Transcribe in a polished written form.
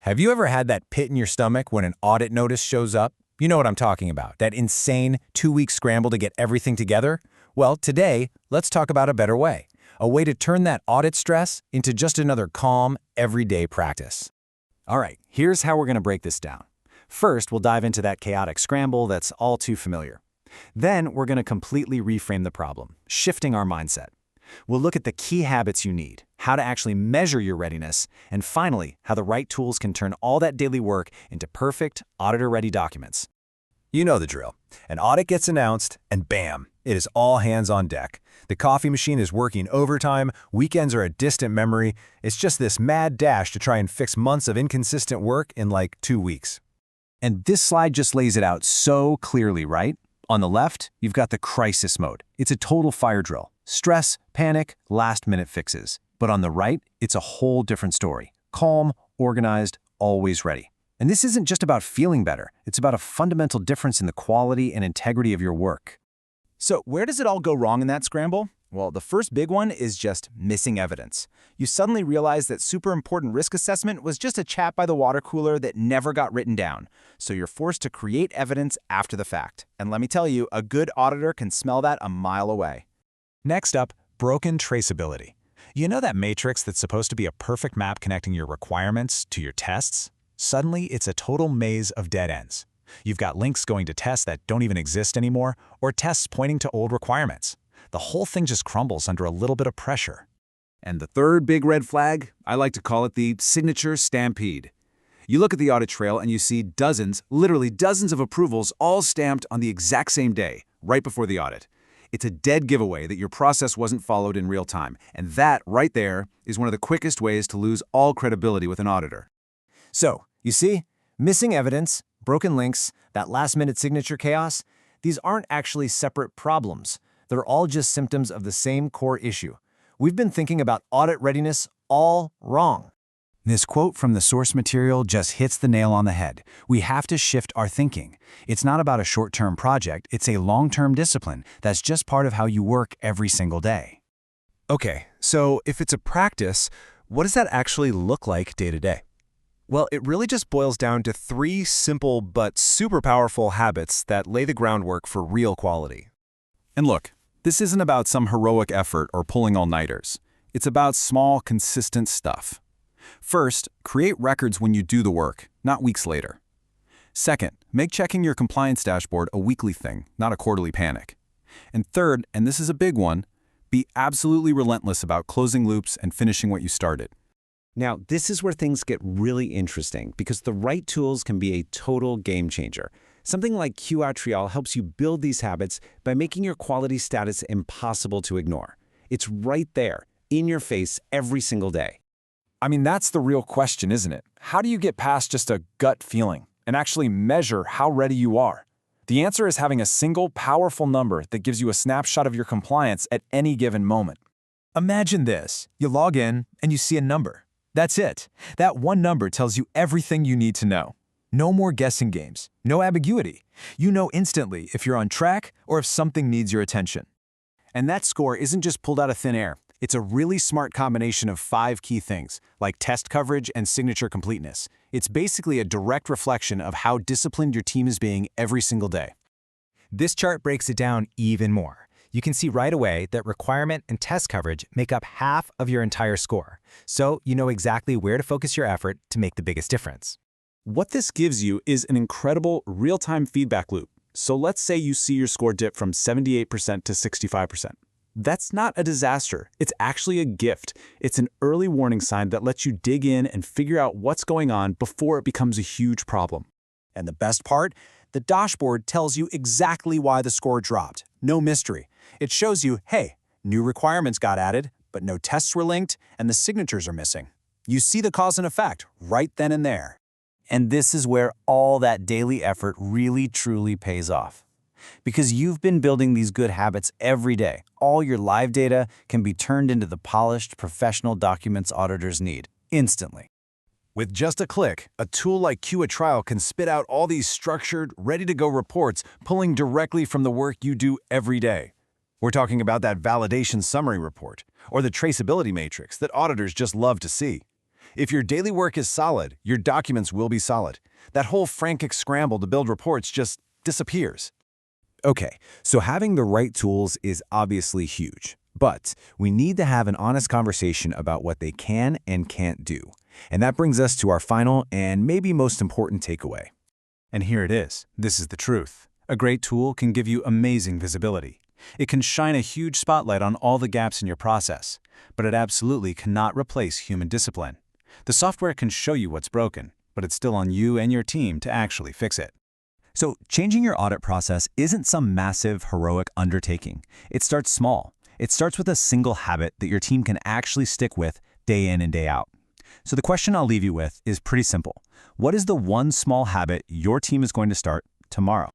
Have you ever had that pit in your stomach when an audit notice shows up? You know what I'm talking about, that insane 2-week scramble to get everything together? Well, today, let's talk about a better way. A way to turn that audit stress into just another calm, everyday practice. All right, here's how we're going to break this down. First, we'll dive into that chaotic scramble that's all too familiar. Then, we're going to completely reframe the problem, shifting our mindset. We'll look at the key habits you need, how to actually measure your readiness, and finally, how the right tools can turn all that daily work into perfect, auditor-ready documents. You know the drill. An audit gets announced, and bam, it is all hands on deck. The coffee machine is working overtime, weekends are a distant memory. It's just this mad dash to try and fix months of inconsistent work in like 2 weeks. And this slide just lays it out so clearly, right? On the left, you've got the crisis mode. It's a total fire drill. Stress, panic, last-minute fixes. But on the right, it's a whole different story. Calm, organized, always ready. And this isn't just about feeling better. It's about a fundamental difference in the quality and integrity of your work. So where does it all go wrong in that scramble? Well, the first big one is just missing evidence. You suddenly realize that super important risk assessment was just a chat by the water cooler that never got written down. So you're forced to create evidence after the fact. And let me tell you, a good auditor can smell that a mile away. Next up, broken traceability. You know that matrix that's supposed to be a perfect map connecting your requirements to your tests? Suddenly, it's a total maze of dead ends. You've got links going to tests that don't even exist anymore, or tests pointing to old requirements. The whole thing just crumbles under a little bit of pressure. And the third big red flag, I like to call it the signature stampede. You look at the audit trail and you see dozens, literally dozens of approvals all stamped on the exact same day, right before the audit. It's a dead giveaway that your process wasn't followed in real time, and that, right there, is one of the quickest ways to lose all credibility with an auditor. So, you see, missing evidence, broken links, that last-minute signature chaos, these aren't actually separate problems. They're all just symptoms of the same core issue. We've been thinking about audit readiness all wrong. This quote from the source material just hits the nail on the head. We have to shift our thinking. It's not about a short-term project, it's a long-term discipline that's just part of how you work every single day. Okay, so if it's a practice, what does that actually look like day to day? Well, it really just boils down to 3 simple but super powerful habits that lay the groundwork for real quality. And look, this isn't about some heroic effort or pulling all-nighters. It's about small, consistent stuff. First, create records when you do the work, not weeks later. Second, make checking your compliance dashboard a weekly thing, not a quarterly panic. And third, and this is a big one, be absolutely relentless about closing loops and finishing what you started. Now, this is where things get really interesting because the right tools can be a total game changer. Something like QAtrial helps you build these habits by making your quality status impossible to ignore. It's right there, in your face, every single day. I mean, that's the real question, isn't it? How do you get past just a gut feeling and actually measure how ready you are? The answer is having a single, powerful number that gives you a snapshot of your compliance at any given moment. Imagine this. You log in and you see a number. That's it. That one number tells you everything you need to know. No more guessing games. No ambiguity. You know instantly if you're on track or if something needs your attention. And that score isn't just pulled out of thin air. It's a really smart combination of 5 key things, like test coverage and signature completeness. It's basically a direct reflection of how disciplined your team is being every single day. This chart breaks it down even more. You can see right away that requirement and test coverage make up half of your entire score, so you know exactly where to focus your effort to make the biggest difference. What this gives you is an incredible real-time feedback loop. So let's say you see your score dip from 78% to 65%. That's not a disaster. It's actually a gift. It's an early warning sign that lets you dig in and figure out what's going on before it becomes a huge problem. And the best part? The dashboard tells you exactly why the score dropped. No mystery. It shows you, hey, new requirements got added, but no tests were linked, and the signatures are missing. You see the cause and effect right then and there. And this is where all that daily effort really truly pays off. Because you've been building these good habits every day, all your live data can be turned into the polished, professional documents auditors need, instantly. With just a click, a tool like QAtrial can spit out all these structured, ready-to-go reports pulling directly from the work you do every day. We're talking about that validation summary report, or the traceability matrix that auditors just love to see. If your daily work is solid, your documents will be solid. That whole frantic scramble to build reports just disappears. Okay, so having the right tools is obviously huge, but we need to have an honest conversation about what they can and can't do. And that brings us to our final and maybe most important takeaway. And here it is. This is the truth. A great tool can give you amazing visibility. It can shine a huge spotlight on all the gaps in your process, but it absolutely cannot replace human discipline. The software can show you what's broken, but it's still on you and your team to actually fix it. So changing your audit process isn't some massive, heroic undertaking. It starts small. It starts with a single habit that your team can actually stick with day in and day out. So the question I'll leave you with is pretty simple. What is the one small habit your team is going to start tomorrow?